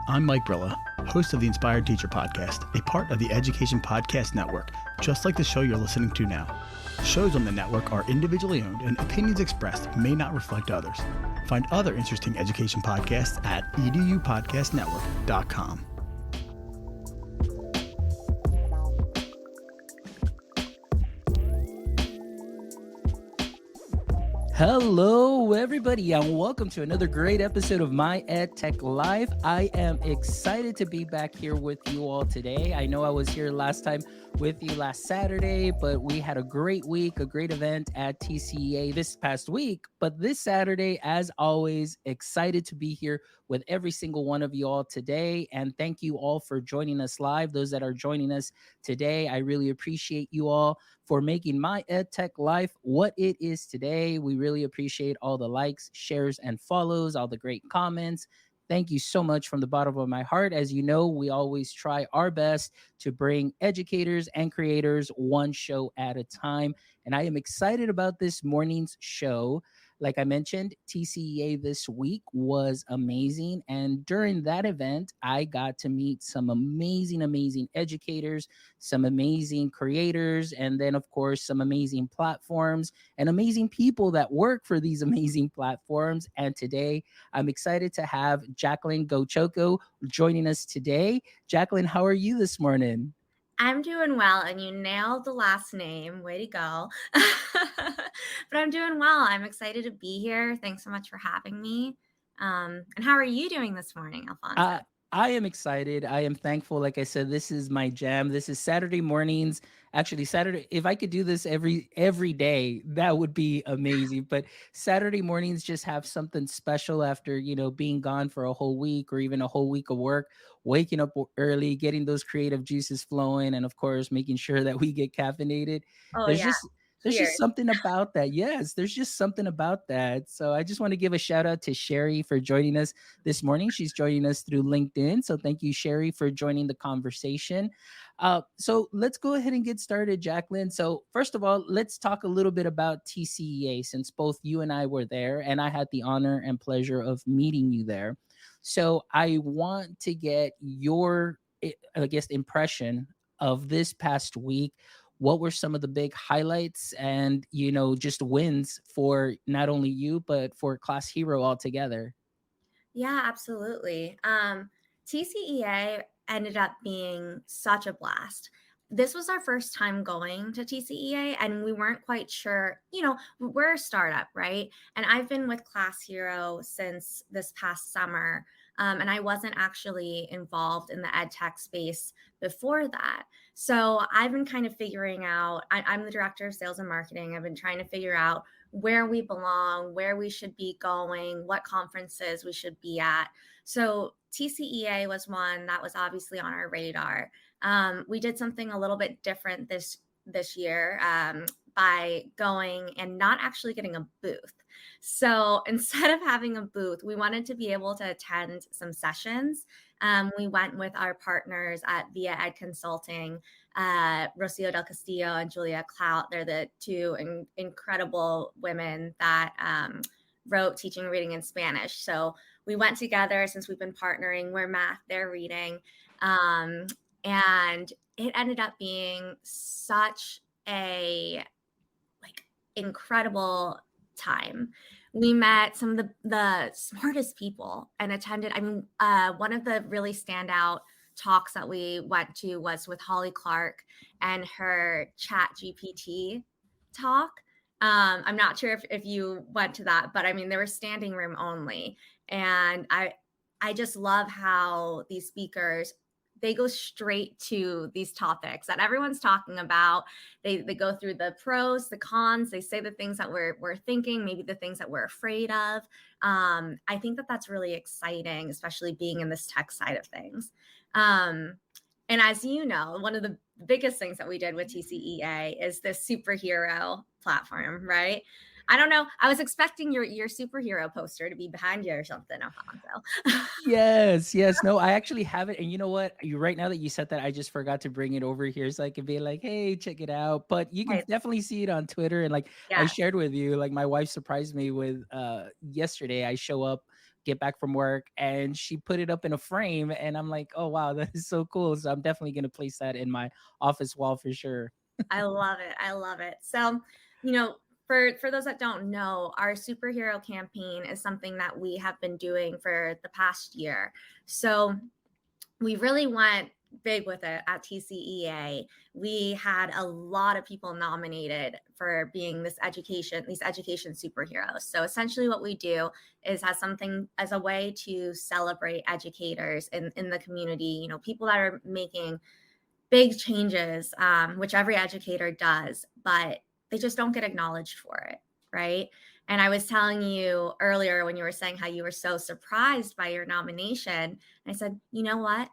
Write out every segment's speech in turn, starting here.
I'm Mike Brilla, host of the Inspired Teacher Podcast, a part of the Education Podcast Network, just like the show you're listening to now. Shows on the network are individually owned and opinions expressed may not reflect others. Find other interesting education podcasts at edupodcastnetwork.com. Hello, everybody, and welcome to another great episode of My EdTech Live. I am excited to be back here with you all today. I know I was here last time with you last Saturday, but we had a great week, a great event at TCEA this past week. But this Saturday, as always, excited to be here with every single one of you all today. And thank you all for joining us live. Those that are joining us today, I really appreciate you all for making My EdTech Life what it is today. We really appreciate all the likes, shares, and follows, all the great comments. Thank you so much from the bottom of my heart. As you know, we always try our best to bring educators and creators one show at a time. And I am excited about this morning's show. Like I mentioned, TCEA this week was amazing. And during that event, I got to meet some amazing educators, some amazing creators, and then, of course, some amazing platforms and amazing people that work for these amazing platforms. And today, I'm excited to have Jacqueline Gochoko joining us today. Jacqueline, how are you this morning? I'm doing well, and you nailed the last name. Way to go. But I'm doing well. I'm excited to be here. Thanks so much for having me. And how are you doing this morning, Alfonso? I am excited. I am thankful. Like I said, this is my jam. This is Saturday mornings. Actually, Saturday, if I could do this every day, that would be amazing. But Saturday mornings just have something special after, being gone for a whole week or even a whole week of work, waking up early, getting those creative juices flowing, and of course, making sure that we get caffeinated. Oh, There's yeah. just there's Cheers. just something about that. Yes, there's just something about that. So I just want to give a shout out to Sherry for joining us this morning. She's joining us through LinkedIn. So thank you, Sherry, for joining the conversation. So let's go ahead and get started, Jacqueline. So first of all, let's talk a little bit about TCEA, since both you and I were there, and I had the honor and pleasure of meeting you there. So I want to get your, I guess, impression of this past week. What were some of the big highlights and, just wins for not only you, but for ClassHero altogether? Yeah, absolutely. TCEA ended up being such a blast. This was our first time going to TCEA, and we weren't quite sure. We're a startup, right? And I've been with ClassHero since this past summer, and I wasn't actually involved in the ed tech space before that. So I've been kind of figuring out, I'm the director of sales and marketing. I've been trying to figure out where we belong, where we should be going, what conferences we should be at. So TCEA was one that was obviously on our radar. We did something a little bit different this year by going and not actually getting a booth. So instead of having a booth, we wanted to be able to attend some sessions. We went with our partners at Via Ed Consulting, Rocio del Castillo and Julia Clout. They're the two incredible women that wrote Teaching Reading in Spanish. So we went together since we've been partnering. We're math, they're reading. And it ended up being such a incredible time. We met some of the smartest people and attended. One of the really standout talks that we went to was with Holly Clark and her Chat GPT talk. I'm not sure if you went to that, but there was standing room only. And I just love how these speakers, they go straight to these topics that everyone's talking about. They go through the pros, the cons. They say the things that we're thinking, maybe the things that we're afraid of. I think that that's really exciting, especially being in this tech side of things. And as you know, one of the biggest things that we did with TCEA is this superhero platform, right? I don't know. I was expecting your superhero poster to be behind you or something, Alfonso. Yes. No, I actually have it. And you know what? Right now that you said that, I just forgot to bring it over here so I could be like, hey, check it out. But you can definitely see it on Twitter. And I shared with you, my wife surprised me with yesterday. I show up get back from work, and she put it up in a frame, and I'm like, oh wow, that is so cool. So I'm definitely going to place that in my office wall for sure. I love it. I love it. So, you know, for those that don't know, our superhero campaign is something that we have been doing for the past year. So we really went big with it at TCEA. We had a lot of people nominated for being these education superheroes. So essentially what we do is as something as a way to celebrate educators in the community, you know, people that are making big changes, which every educator does, but they just don't get acknowledged for it, right? And I was telling you earlier when you were saying how you were so surprised by your nomination, I said, you know what?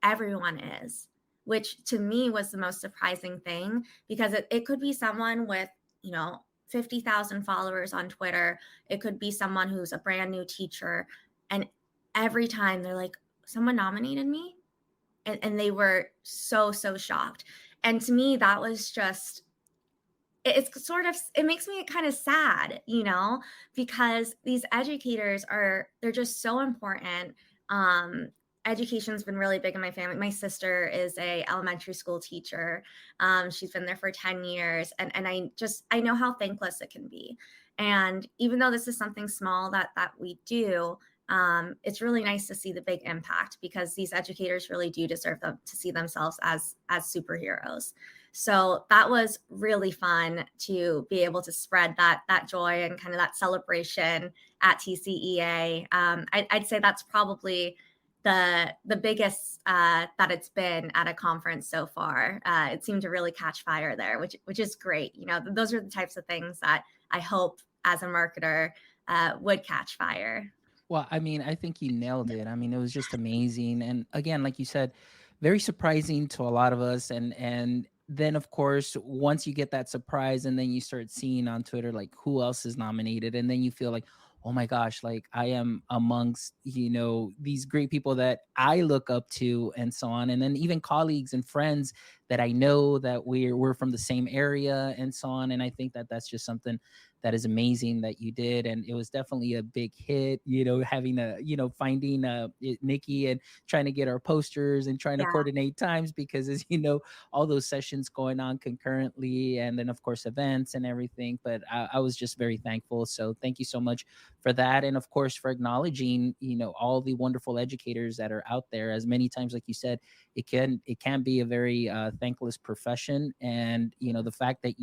Everyone is, which to me was the most surprising thing because it could be someone with, you know, 50,000 followers on Twitter. It could be someone who's a brand new teacher. And every time they're like, someone nominated me, and they were so shocked. And to me that was just, it's sort of, it makes me kind of sad, you know, because these educators are, they're just so important. um Education's been really big in my family. My sister is a elementary school teacher. She's been there for 10 years, and I know how thankless it can be. And even though this is something small that we do, it's really nice to see the big impact because these educators really do deserve them to see themselves as superheroes. So that was really fun to be able to spread that joy and kind of that celebration at TCEA. I'd say that's probably the biggest that it's been at a conference so far. It seemed to really catch fire there, which is great. You know, those are the types of things that I hope as a marketer would catch fire. Well, I mean, I think you nailed it. I mean, it was just amazing. And again, like you said, very surprising to a lot of us. And then of course, once you get that surprise and then you start seeing on Twitter like who else is nominated, and then you feel like, oh my gosh, like I am amongst, these great people that I look up to and so on. And then even colleagues and friends that I know that we're from the same area and so on. And I think that that's just something that is amazing that you did, and it was definitely a big hit, having finding Nikki and trying to get our posters and trying to Yeah, coordinate times, because as you know, all those sessions going on concurrently, and then of course events and everything. But I was just very thankful, so thank you so much for that, and of course for acknowledging all the wonderful educators that are out there. As many times, like you said, it can be a very thankless profession, and the fact that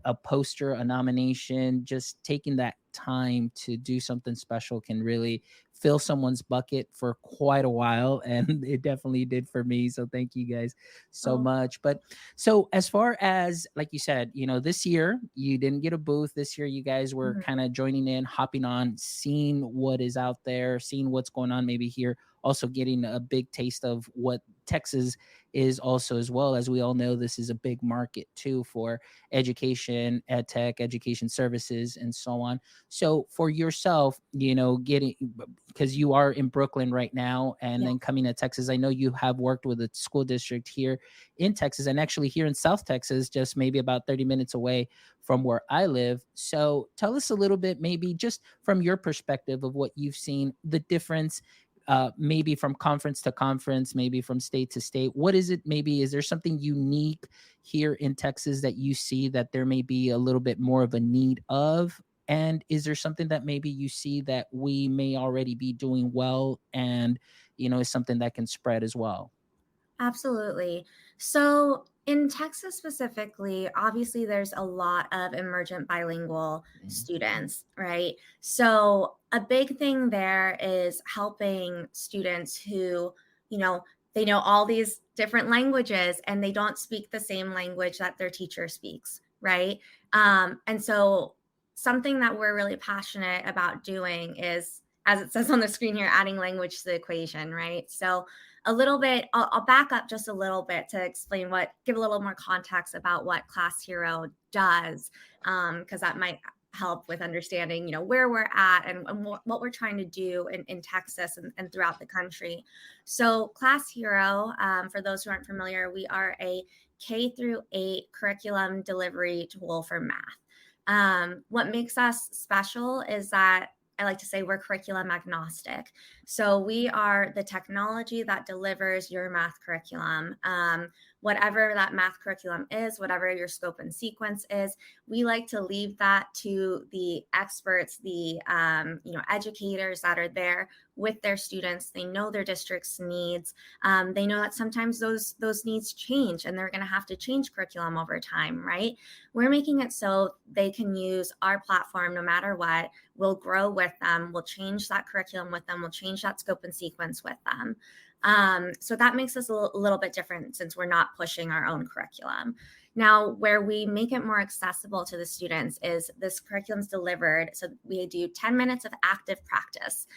a poster, a nomination, just taking that time to do something special can really fill someone's bucket for quite a while. And it definitely did for me. So thank you guys so oh, much. But so, as far as, like you said, this year you didn't get a booth. This year you guys were mhm. kind of joining in, hopping on, seeing what is out there, seeing what's going on maybe here, also getting a big taste of what Texas is also, as well. As we all know, this is a big market too for education, ed tech, education services, and so on. So for yourself, getting, because you are in Brooklyn right now, and Yeah, then coming to Texas, I know you have worked with a school district here in Texas, and actually here in South Texas, just maybe about 30 minutes away from where I live. So tell us a little bit, maybe just from your perspective of what you've seen, the difference, maybe from conference to conference, maybe from state to state. What is it? Maybe is there something unique here in Texas that you see that there may be a little bit more of a need of? And is there something that maybe you see that we may already be doing well, and is something that can spread as well? absolutely. So in Texas specifically, obviously there's a lot of emergent bilingual Mhm. students, right? So a big thing there is helping students who, you know, they know all these different languages and they don't speak the same language that their teacher speaks, right? And so something that we're really passionate about doing is, as it says on the screen here, adding language to the equation, right? So a little bit, I'll back up just a little bit to explain give a little more context about what ClassHero does, because that might help with understanding, where we're at and what we're trying to do in Texas and throughout the country. So ClassHero, for those who aren't familiar, we are a K-8 curriculum delivery tool for math. What makes us special is that I like to say we're curriculum agnostic. So we are the technology that delivers your math curriculum. Whatever that math curriculum is, whatever your scope and sequence is, we like to leave that to the experts, the educators that are there with their students. They know their district's needs. They know that sometimes those needs change, and they're going to have to change curriculum over time, right? We're making it so they can use our platform no matter what. We'll grow with them. We'll change that curriculum with them. We'll change that scope and sequence with them. So that makes us a little bit different since we're not pushing our own curriculum. Now, where we make it more accessible to the students is this curriculum's delivered. So we do 10 minutes of active practice,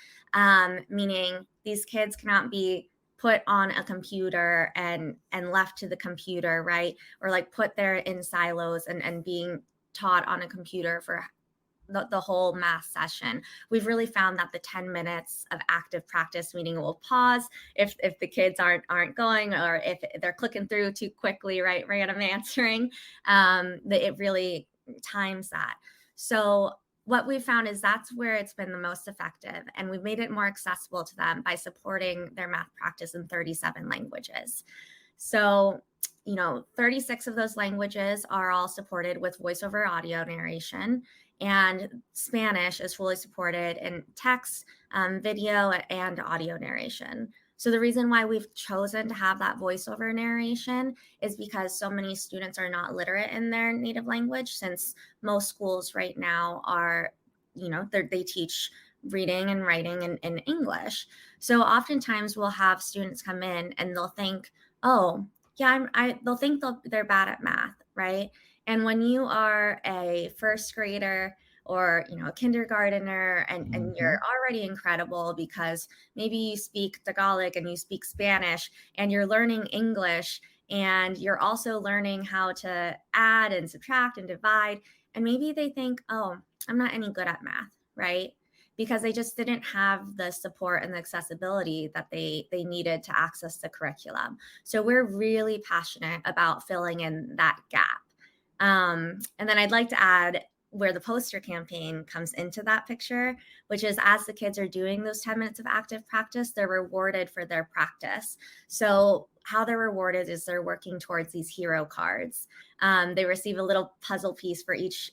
meaning these kids cannot be put on a computer and left to the computer, right? Or like put there in silos and being taught on a computer for the whole math session. We've really found that the 10 minutes of active practice, meaning it will pause if the kids aren't going, or if they're clicking through too quickly, right? Random answering, that it really times that. So what we've found is that's where it's been the most effective. And we've made it more accessible to them by supporting their math practice in 37 languages. So 36 of those languages are all supported with voiceover audio narration, and Spanish is fully supported in text, video, and audio narration. So the reason why we've chosen to have that voiceover narration is because so many students are not literate in their native language, since most schools right now are, they teach reading and writing in English. So oftentimes we'll have students come in and they'll think, oh, yeah, they'll think they're bad at math, right? And when you are a first grader or a kindergartner, and you're already incredible because maybe you speak Tagalog and you speak Spanish and you're learning English, and you're also learning how to add and subtract and divide, and maybe they think, oh, I'm not any good at math, right? Because they just didn't have the support and the accessibility that they needed to access the curriculum. So we're really passionate about filling in that gap. And then I'd like to add where the poster campaign comes into that picture, which is as the kids are doing those 10 minutes of active practice, they're rewarded for their practice. So how they're rewarded is they're working towards these hero cards. They receive a little puzzle piece for each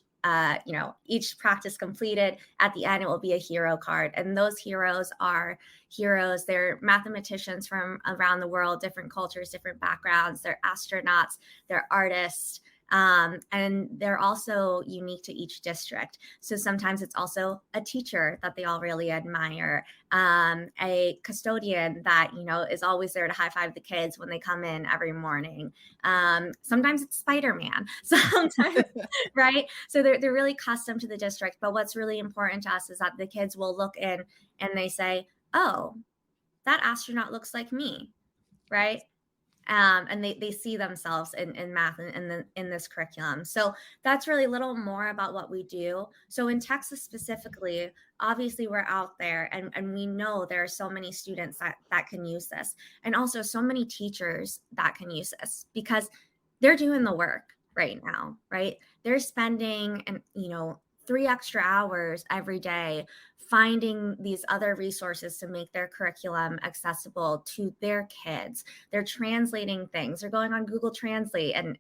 practice completed. At the end, it will be a hero card. And those heroes are heroes. They're mathematicians from around the world, different cultures, different backgrounds. They're astronauts, they're artists. And they're also unique to each district. So sometimes it's also a teacher that they all really admire, a custodian that, is always there to high five the kids when they come in every morning. Sometimes it's Spider-Man, sometimes, right? So they're really custom to the district. But what's really important to us is that the kids will look in and they say, oh, that astronaut looks like me, right? And they see themselves in math and in this curriculum. So that's really a little more about what we do. So in Texas specifically, obviously we're out there, and we know there are so many students that can use this, and also so many teachers that can use this, because they're doing the work right now, right? They're spending 3 extra hours every day finding these other resources to make their curriculum accessible to their kids. They're translating things. They're going on Google Translate and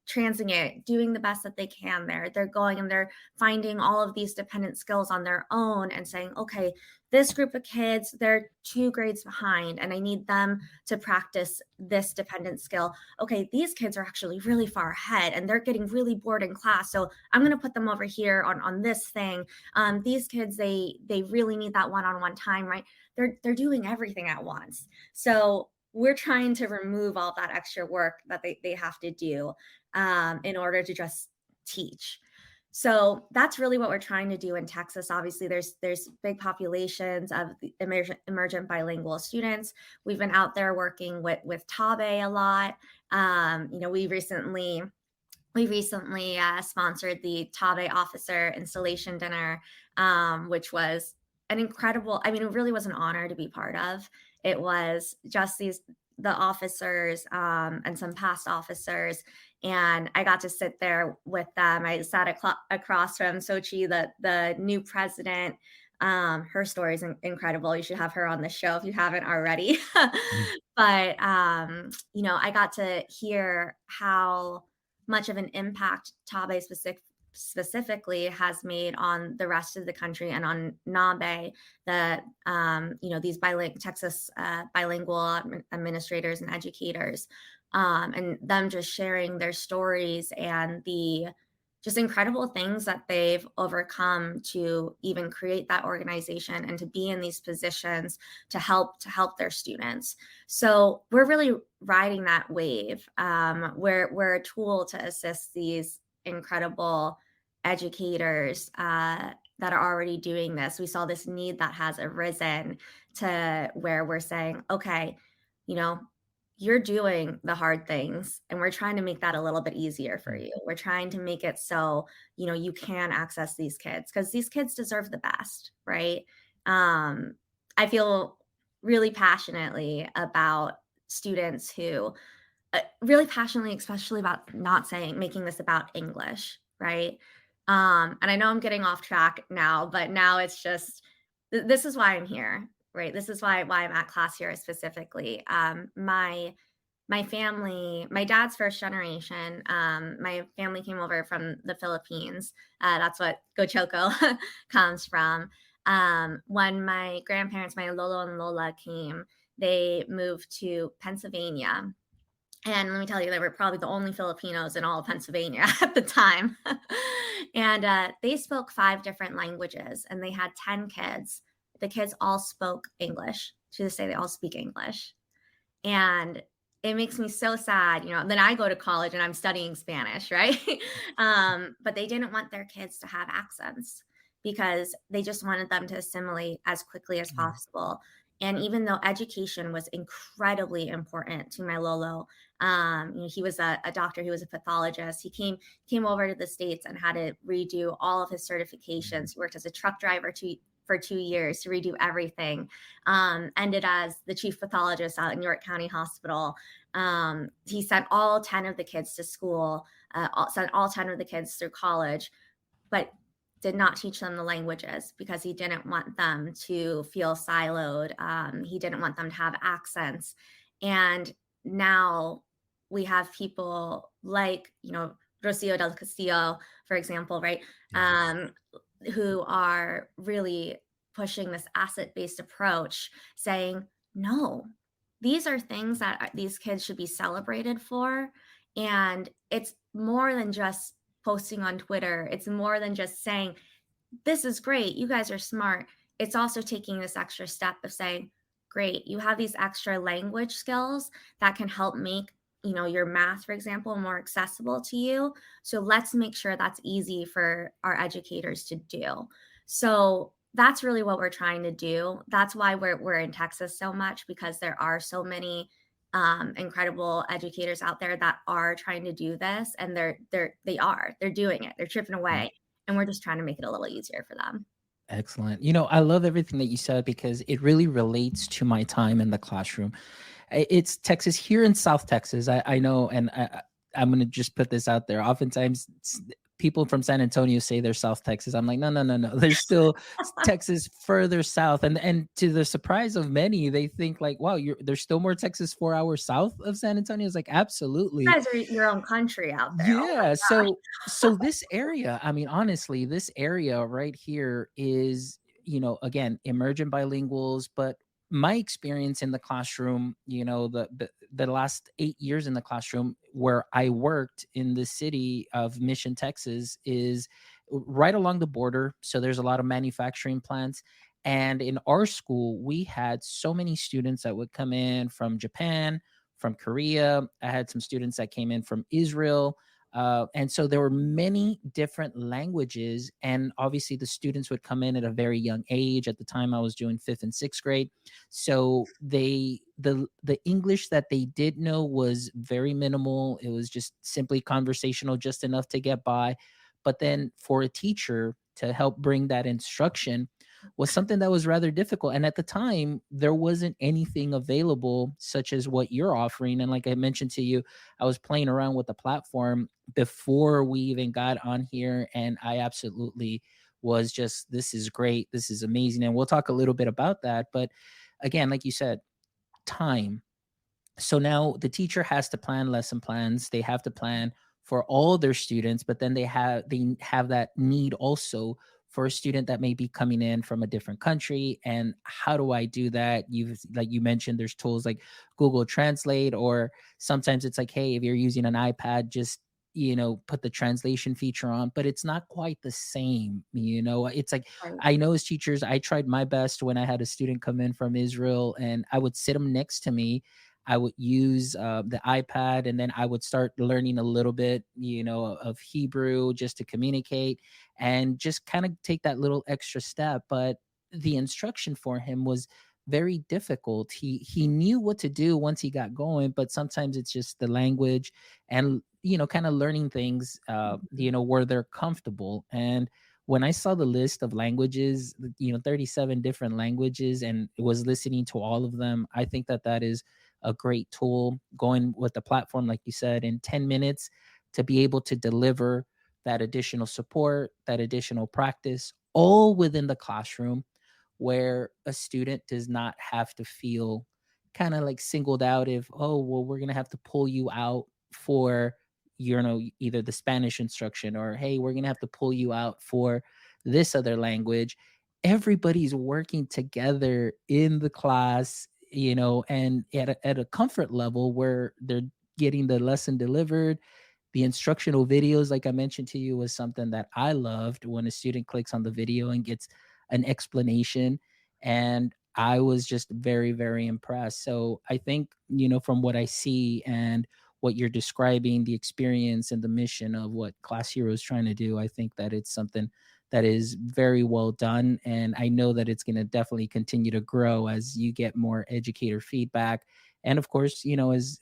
translating it, doing the best that they can there. They're going and they're finding all of these dependent skills on their own and saying, okay, this group of kids, they're 2 grades behind and I need them to practice this dependent skill. Okay, these kids are actually really far ahead and they're getting really bored in class. So I'm going to put them over here on this thing. These kids, they really need that one-on-one time, right? They're doing everything at once. So we're trying to remove all that extra work that they have to do in order to just teach. So that's really what we're trying to do in Texas. Obviously, there's big populations of the emergent bilingual students. We've been out there working with Tabe a lot. We recently sponsored the Tabe Officer Installation Dinner, which was an incredible, it really was an honor to be part of. It was just these the officers and some past officers, and I got to sit there with them. I sat across from Sochi, the new president. Her story is incredible. You should have her on the show if you haven't already. Mhm. But I got to hear how much of an impact Tabe specifically has made on the rest of the country and on Nabe, these Texas bilingual administrators and educators, and them just sharing their stories and the just incredible things that they've overcome to even create that organization and to be in these positions to help their students. So we're really riding that wave. We're a tool to assist these incredible educators that are already doing this. We saw this need that has arisen to where we're saying, okay, you know, you're doing the hard things and we're trying to make that a little bit easier for you. We're trying to make it so, you can access these kids because these kids deserve the best, right? I feel really passionately about students who really passionately, especially about not making this about English, right? And I know I'm getting off track now, but now it's just this is why I'm here, right? This is why I'm at ClassHero specifically. My family, my dad's first generation. My family came over from the Philippines. That's what Gochoco comes from. When my grandparents, my Lolo and Lola came, they moved to Pennsylvania, and let me tell you, they were probably the only Filipinos in all of Pennsylvania at the time. And they spoke 5 different languages and they had 10 kids. The kids all spoke English. To this day, they all speak English. And it makes me so sad, then I go to college and I'm studying Spanish, right? But they didn't want their kids to have accents because they just wanted them to assimilate as quickly as Yeah. possible. And even though education was incredibly important to my Lolo, he was a doctor, he was a pathologist. He came over to the States and had to redo all of his certifications. He worked as a truck driver for 2 years to redo everything. Ended as the chief pathologist out in York County Hospital. He sent all 10 of the kids to school, sent all 10 of the kids through college, but did not teach them the languages because he didn't want them to feel siloed. He didn't want them to have accents. And now we have people like, Rocio del Castillo, for example, right? Yes. Who are really pushing this asset-based approach, saying, no, these are things that these kids should be celebrated for. And it's more than just posting on Twitter. It's more than just saying, this is great. You guys are smart. It's also taking this extra step of saying, great, you have these extra language skills that can help make, your math, for example, more accessible to you. So let's make sure that's easy for our educators to do. So that's really what we're trying to do. That's why we're in Texas so much, because there are so many incredible educators out there that are trying to do this, and they're doing it. They're chipping away, and we're just trying to make it a little easier for them. Excellent. I love everything that you said because it really relates to my time in the classroom. It's Texas here in South Texas. I know, and I'm going to just put this out there. Oftentimes, people from San Antonio say they're South Texas. I'm like, no, no, no, no. There's still Texas further south, and to the surprise of many, they think like, wow, there's still more Texas 4 hours south of San Antonio. It's like, You absolutely. guys are your own country out there. Oh Yeah. So this area, I mean, honestly, this area right here is, again, emergent bilinguals, but my experience in the classroom, the last 8 years in the classroom where I worked in the city of Mission, Texas, is right along the border. So there's a lot of manufacturing plants. And in our school, we had so many students that would come in from Japan, from Korea. I had some students that came in from Israel. And so there were many different languages. And obviously, the students would come in at a very young age. At the time, I was doing 5th and 6th grade. So the English that they did know was very minimal. It was just simply conversational, just enough to get by. But then for a teacher to help bring that instruction, was something that was rather difficult. And at the time, there wasn't anything available such as what you're offering. And like I mentioned to you, I was playing around with the platform before we even got on here. And I absolutely was just, this is great. This is amazing. And we'll talk a little bit about that. But again, like you said, time. So now the teacher has to plan lesson plans. They have to plan for all their students, but then they have that need also for a student that may be coming in from a different country. And how do I do that? You've, like you mentioned, there's tools like Google Translate, or sometimes it's like, hey, if you're using an iPad, just put the translation feature on. But it's not quite the same. It's like, Right. I know as teachers, I tried my best when I had a student come in from Israel, and I would sit them next to me. I would use the iPad, and then I would start learning a little bit, of Hebrew, just to communicate and just kind of take that little extra step. But the instruction for him was very difficult. He knew what to do once he got going, but sometimes it's just the language and kind of learning things, Mhm. where they're comfortable. And when I saw the list of languages, 37 different languages, and was listening to all of them, I think that that is a great tool. Going with the platform, like you said, in 10 minutes to be able to deliver that additional support, that additional practice, all within the classroom, where a student does not have to feel kind of like singled out if, oh, well, we're going to have to pull you out for, either the Spanish instruction, or, hey, we're going to have to pull you out for this other language. Everybody's working together in the class, and at a comfort level where they're getting the lesson delivered. The instructional videos, like I mentioned to you, was something that I loved, when a student clicks on the video and gets an explanation. And I was just very, very impressed. So I think, from what I see and what you're describing, the experience and the mission of what Class Hero is trying to do, I think that it's something that is very well done. And I know that it's going to definitely continue to grow as you get more educator feedback. And of course,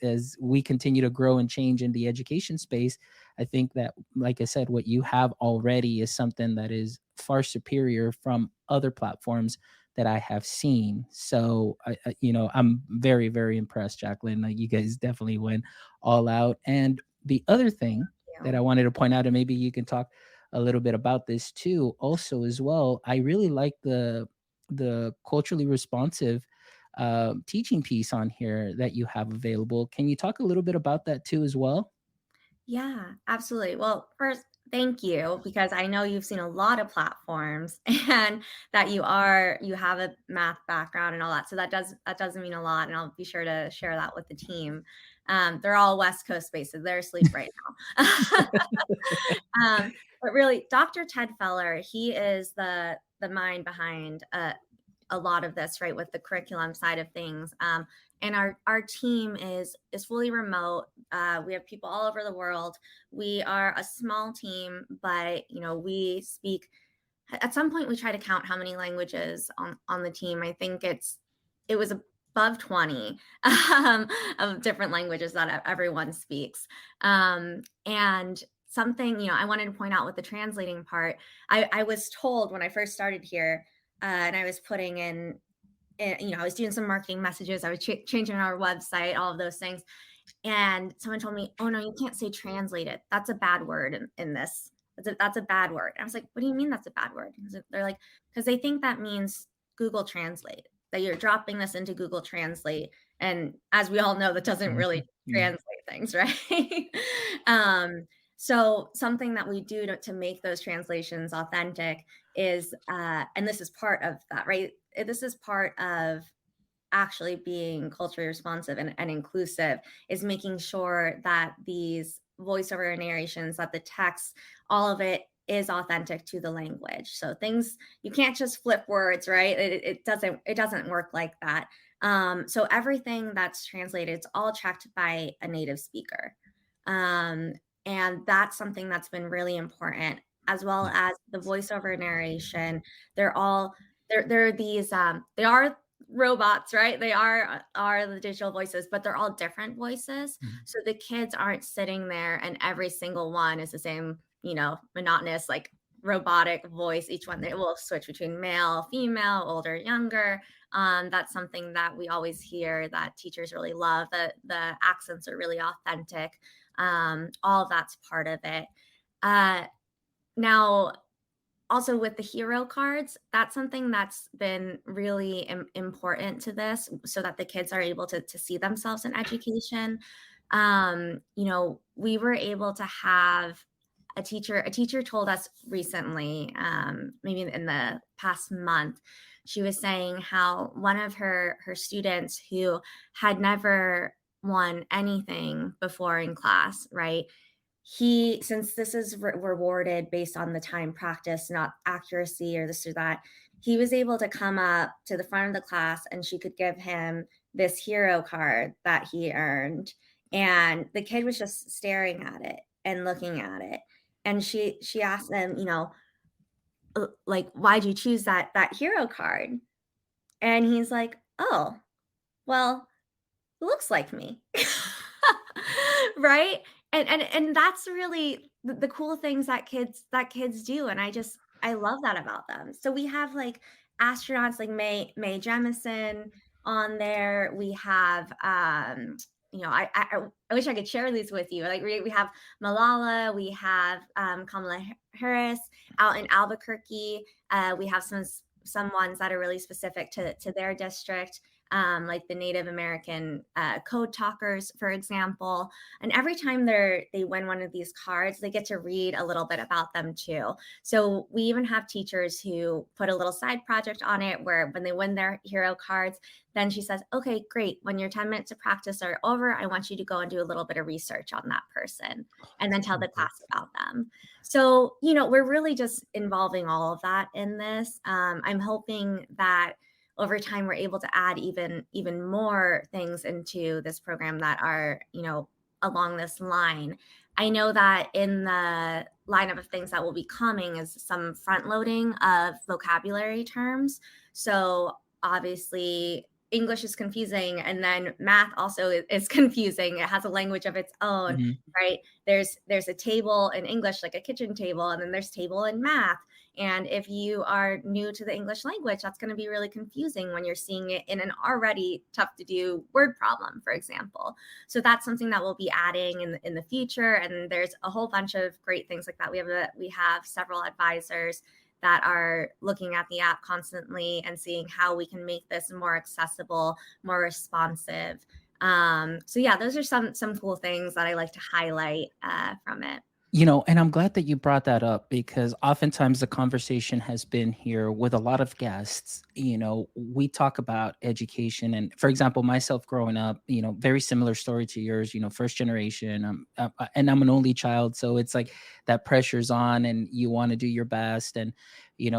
as we continue to grow and change in the education space, I think that, like I said, what you have already is something that is far superior from other platforms that I have seen. So I'm very, very impressed, Jacqueline. Like, you guys definitely went all out. And the other thing You that know? I wanted to point out, and maybe you can talk a little bit about this too also as well, I really like the culturally responsive teaching piece on here that you have available. Can you talk a little bit about that too as well? Yeah, absolutely. Well, first, thank you, because I know you've seen a lot of platforms and that you have a math background and all that. So that does mean a lot, and I'll be sure to share that with the team. They're all West Coast based, so they're asleep right now. But really, Dr. Ted Feller, he is the mind behind a lot of this, right, with the curriculum side of things. And our team is fully remote. We have people all over the world. We are a small team, but we speak. At some point, we try to count how many languages on the team. I think it was above 20 of different languages that everyone speaks. And something I wanted to point out with the translating part. I was told when I first started here, and I was putting in, I was doing some marketing messages. I was changing our website, all of those things. And someone told me, "Oh no, you can't say translated. That's a bad word in this. That's a bad word." And I was like, "What do you mean that's a bad word?" They're like, "Because they think that means Google Translate, that you're dropping this into Google Translate." And as we all know, that doesn't really Mhm. Yeah. translate things, right? um, so something that we do to make those translations authentic is, and this is part of that, right? This is part of actually being culturally responsive and inclusive, is making sure that these voiceover narrations, that the text, all of it is authentic to the language. So things, you can't just flip words, right? It doesn't work like that. So everything that's translated, it's all checked by a native speaker. um, and that's something that's been really important, as well Yeah. as the voiceover narration. They're all they're these they are robots, right? They are the digital voices, but they're all different voices. Mhm. So the kids aren't sitting there and every single one is the same, monotonous, like robotic voice. Each one, it will switch between male, female, older, younger. That's something that we always hear that teachers really love. The accents are really authentic. All of that's part of it. Uh, Now, also with the hero cards, that's something that's been really important to this so that the kids are able to see themselves in education. We were able to have a teacher told us recently, maybe in the past month, she was saying how one of her students who had never won anything before in class, right? He, since this is rewarded based on the time practice, not accuracy or this or that, he was able to come up to the front of the class and she could give him this hero card that he earned. And the kid was just staring at it and looking at it. And she asked him, like, why'd you choose that hero card? And he's like, oh, well, looks like me. Right? And that's really the cool things that kids do, and I love that about them. So we have, like, astronauts like Mae Jemison on there. We have, I wish I could share these with you. Like, we have Malala, we have, Kamala Harris out in Albuquerque. We have some ones that are really specific to their district, like the Native American code talkers, for example. And every time they win one of these cards, they get to read a little bit about them too. So we even have teachers who put a little side project on it where when they win their hero cards, then she says, okay, great. When your 10 minutes of practice are over, I want you to go and do a little bit of research on that person and then tell the class about them. So, we're really just involving all of that in this. I'm hoping that over time we're able to add even more things into this program that are, along this line. I know that in the lineup of things that will be coming is some front loading of vocabulary terms. So obviously English is confusing, and then math also is confusing. It has a language of its own, Mhm. right? There's a table in English, like a kitchen table, and then there's table in math. And if you are new to the English language, that's going to be really confusing when you're seeing it in an already tough to do word problem, for example. So that's something that we'll be adding in the future. And there's a whole bunch of great things like that. We have several advisors that are looking at the app constantly and seeing how we can make this more accessible, more responsive. So yeah, those are some cool things that I like to highlight from it. And I'm glad that you brought that up because oftentimes the conversation has been here with a lot of guests. We talk about education. And for example, myself growing up, very similar story to yours, first generation. And I'm an only child. So it's like that pressure's on and you want to do your best. And,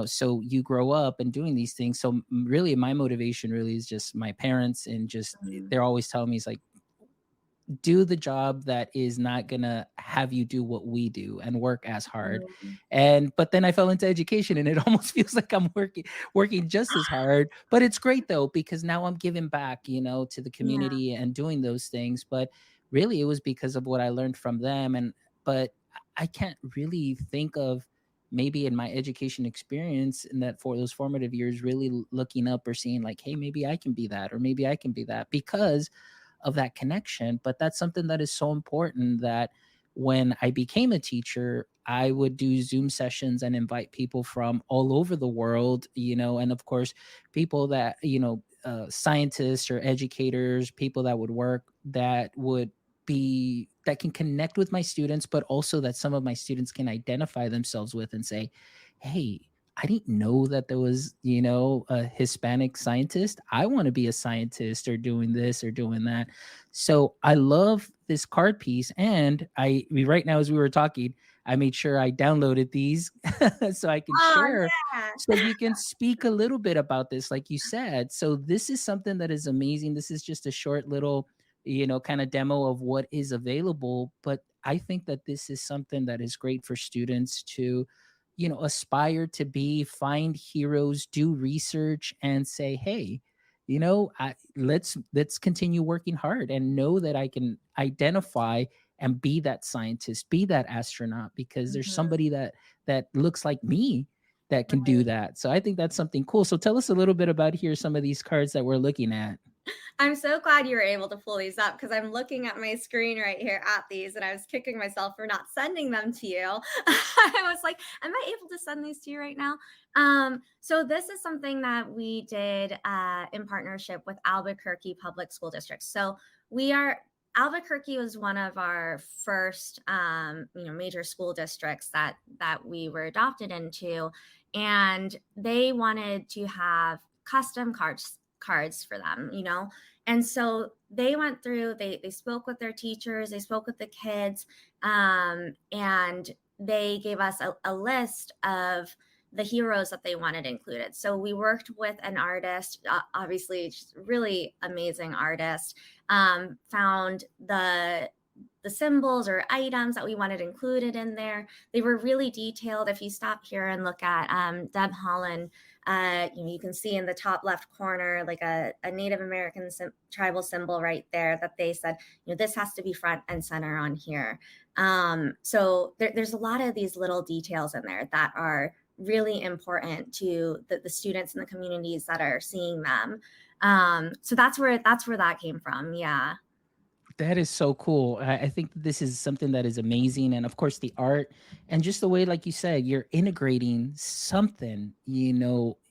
so you grow up and doing these things. So really, my motivation really is just my parents and just Mm, they're always telling me, it's like, do the job that is not gonna have you do what we do and work as hard. mm, And but then I fell into education and it almost feels like I'm working just as hard. But it's great though, because now I'm giving back, to the yeah. community and doing those things. But really it was because of what I learned from them. But I can't really think of maybe in my education experience in that for those formative years really looking up or seeing like, hey, maybe I can be that, or maybe I can be that because of that connection. But that's something that is so important that when I became a teacher, I would do Zoom sessions and invite people from all over the world, and of course, people that, scientists or educators, people that would work that would be that can connect with my students, but also that some of my students can identify themselves with and say, hey, I didn't know that there was, a Hispanic scientist. I want to be a scientist or doing this or doing that. So I love this card piece. And right now, as we were talking, I made sure I downloaded these so I can Oh share. So yeah. you can speak a little bit about this, like you said. So this is something that is amazing. This is just a short little, kind of demo of what is available. But I think that this is something that is great for students to aspire to be, find heroes, do research and say, hey, let's continue working hard and know that I can identify and be that scientist, be that astronaut, because there's Mhm. somebody that looks like me that can do Right. that. So I think that's something cool. So tell us a little bit about here some of these cards that we're looking at. I'm so glad you were able to pull these up because I'm looking at my screen right here at these and I was kicking myself for not sending them to you. I was like, am I able to send these to you right now? So this is something that we did in partnership with Albuquerque Public School District. So we are Albuquerque was one of our first major school districts that we were adopted into, and they wanted to have custom cards for them, and so they went through, they spoke with their teachers, they spoke with the kids, and they gave us a list of the heroes that they wanted included. So we worked with an artist, obviously, just really amazing artist, found the symbols or items that we wanted included in there. They were really detailed. If you stop here and look at Deb Holland, you can see in the top left corner like a Native American tribal symbol right there that they said, this has to be front and center on here. So there's a lot of these little details in there that are really important to the students and the communities that are seeing them. So that's where that came from. Yeah. That is so cool. I think this is something that is amazing. And of course, the art and just the way, like you said, you're integrating something,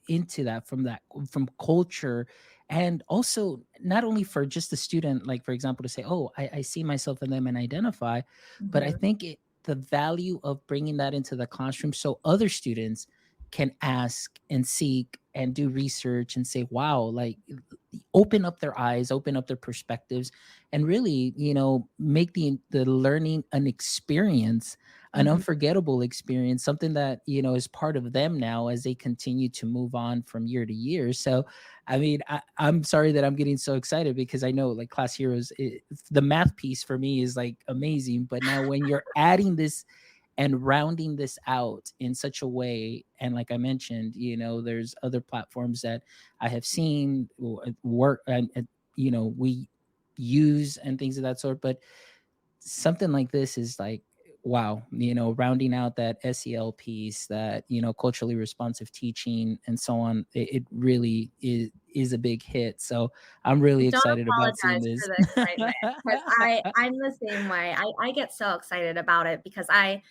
into from culture. And also, not only for just the student, like, for example, to say, oh, I see myself in them and identify, but I Mhm. think the value of bringing that into the classroom so other students can ask and seek and do research and say, wow, like open up their eyes, open up their perspectives, and really, make the learning an experience, an Mhm. unforgettable experience, something that, is part of them now as they continue to move on from year to year. So, I mean, I'm sorry that I'm getting so excited because I know like Class Heroes, the math piece for me is like amazing. But now when you're adding this and rounding this out in such a way, and like I mentioned, there's other platforms that I have seen work, and we use and things of that sort, but something like this is like, wow, rounding out that SEL piece, that culturally responsive teaching and so on, it really is a big hit. So I'm really Don't excited about seeing apologize for this. the excitement because I'm the same way. I get so excited about it because I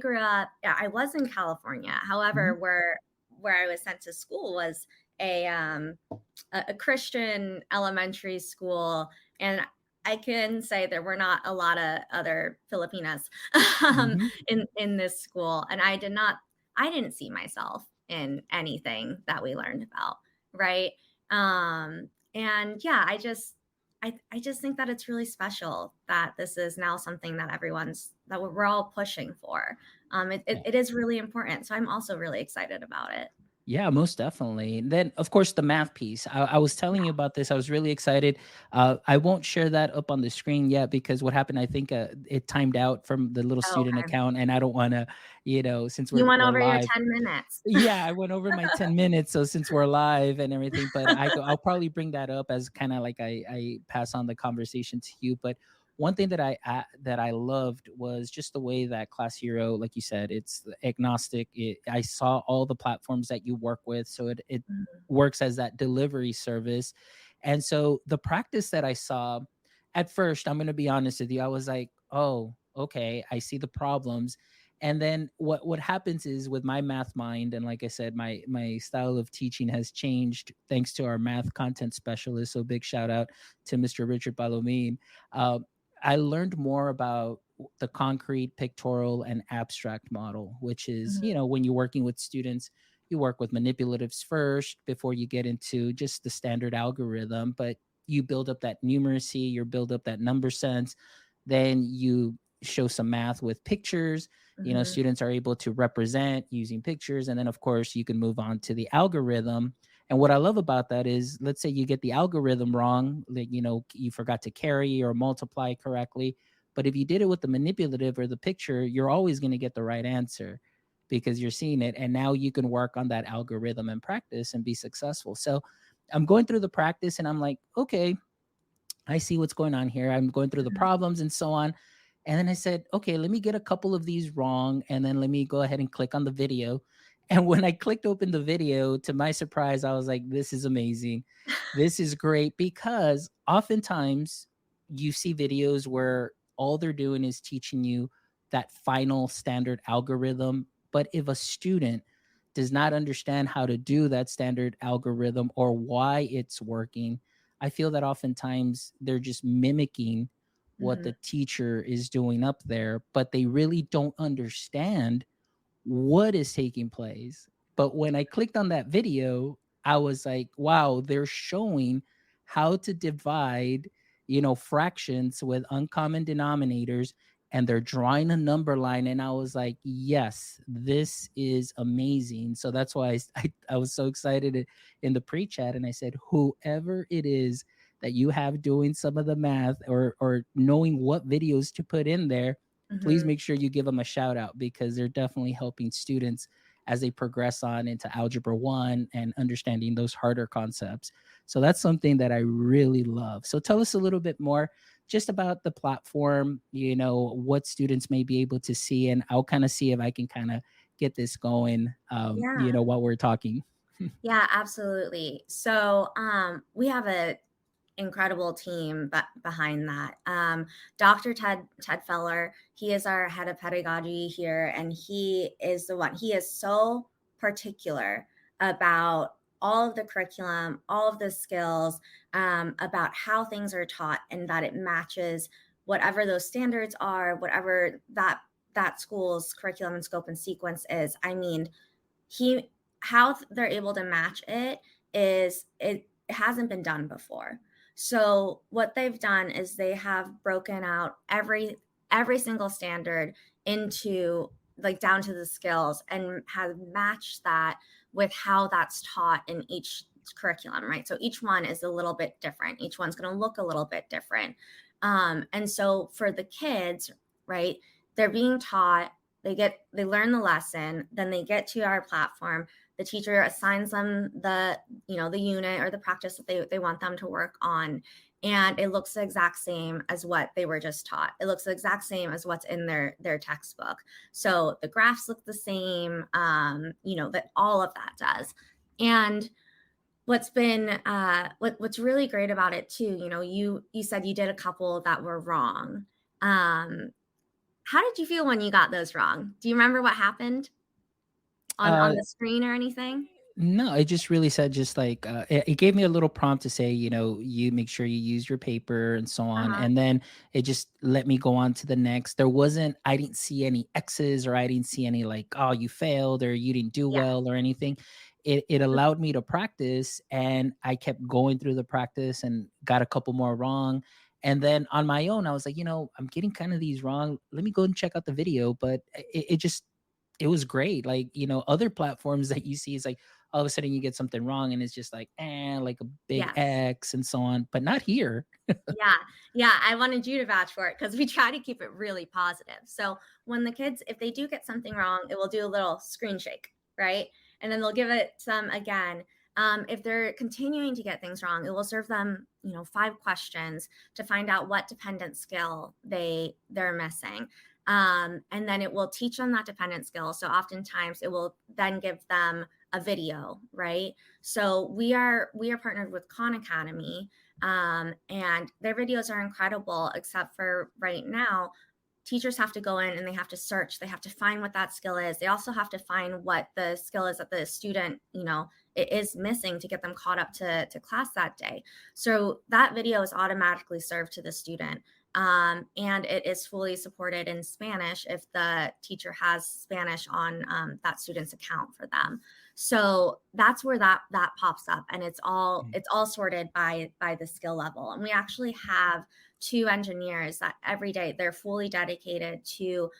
grew up, yeah, I was in California. However, Mhm. where I was sent to school was a a Christian elementary school, and I can say there were not a lot of other Filipinas Mhm. in this school, and I didn't see myself in anything that we learned about, right? And yeah, I just think that it's really special that this is now something that we're all pushing for. It is really important, so I'm also really excited about it. Yeah, most definitely. And then, of course, the math piece. I was telling you about this. I was really excited. I won't share that up on the screen yet because what happened, I think it timed out from the little Oh, student okay. account, and I don't want to, since You went we're over your live. 10 minutes. Yeah, I went over my 10 minutes. So since we're live and everything, but I'll probably bring that up as kind of like I pass on the conversation to you. But one thing that I loved was just the way that Class Hero, like you said, it's agnostic. I saw all the platforms that you work with, so it Mhm, works as that delivery service. And so the practice that I saw at first, I'm going to be honest with you, I was like, oh, okay, I see the problems. And then what happens is with my math mind, and like I said, my style of teaching has changed thanks to our math content specialist. So big shout out to Mr. Richard Palomine. uh, I learned more about the concrete, pictorial, and abstract model, which is, mhm, when you're working with students, you work with manipulatives first before you get into just the standard algorithm. But you build up that numeracy, you build up that number sense, then you show some math with pictures. mhm, Students are able to represent using pictures, and then of course you can move on to the algorithm. And what I love about that is, let's say you get the algorithm wrong, like, you forgot to carry or multiply correctly. But if you did it with the manipulative or the picture, you're always going to get the right answer because you're seeing it. And now you can work on that algorithm and practice and be successful. So I'm going through the practice and I'm like, okay, I see what's going on here. I'm going through the Mhm. problems and so on. And then I said, okay, let me get a couple of these wrong. And then let me go ahead and click on the video. And when I clicked open the video, to my surprise, I was like, this is amazing. This is great because oftentimes you see videos where all they're doing is teaching you that final standard algorithm. But if a student does not understand how to do that standard algorithm or why it's working, I feel that oftentimes they're just mimicking what Mhm. the teacher is doing up there, but they really don't understand what is taking place. But when I clicked on that video, I was like, wow, they're showing how to divide, fractions with uncommon denominators, and they're drawing a number line. And I was like, yes, this is amazing. So that's why I was so excited in the pre chat. And I said, whoever it is that you have doing some of the math or knowing what videos to put in there, please Mhm. make sure you give them a shout out because they're definitely helping students as they progress on into algebra 1 and understanding those harder concepts. So that's something that I really love. So tell us a little bit more just about the platform, what students may be able to see, and I'll kind of see if I can kind of get this going Yeah. while we're talking. Yeah, absolutely. So, we have a incredible team behind that. Dr. Ted Feller, he is our head of pedagogy here, and he is the one. He is so particular about all of the curriculum, all of the skills, about how things are taught, and that it matches whatever those standards are, whatever that school's curriculum and scope and sequence is. I mean, he how they're able to match it is it hasn't been done before. So what they've done is they have broken out every single standard into like down to the skills and have matched that with how that's taught in each curriculum, right? So each one is a little bit different. Each one's going to look a little bit different. And so for the kids, right, they're being taught, they learn the lesson, then they get to our platform, the teacher assigns them the unit or the practice that they want them to work on, and it looks the exact same as what they were just taught. It looks the exact same as what's in their textbook. So the graphs look the same, that all of that does. And what's really great about it too, you said you did a couple that were wrong. um how did you feel when you got those wrong? Do you remember what happened on uh the screen or anything? No, it just really said just like it gave me a little prompt to say, you make sure you use your paper and so on. Uh-huh. And then it just let me go on to the next. I didn't see any X's or I didn't see any like, oh, you failed or you didn't do Yeah. well or anything. It allowed me to practice and I kept going through the practice and got a couple more wrong. And then on my own, I was like, I'm getting kind of these wrong. Let me go and check out the video. But it was great. Like, other platforms that you see is like all of a sudden you get something wrong and it's just like, like a big Yes. X and so on, but not here. Yeah. Yeah, I wanted you to vouch for it because we try to keep it really positive. So when the kids, if they do get something wrong, it will do a little screen shake, right? And then they'll give it some again. If they're continuing to get things wrong, it will serve them, 5 questions to find out what dependent skill they're missing. And then it will teach them that dependent skill. So oftentimes it will then give them a video, right? So we are partnered with Khan Academy, and their videos are incredible, except for right now, teachers have to go in and they have to search. They have to find what that skill is. They also have to find what the skill is that the student, it is missing to get them caught up to class that day. So that video is automatically served to the student. And it is fully supported in Spanish if the teacher has Spanish on that student's account for them. So that's where that pops up, and it's all sorted by the skill level. And we actually have 2 engineers that every day they're fully dedicated to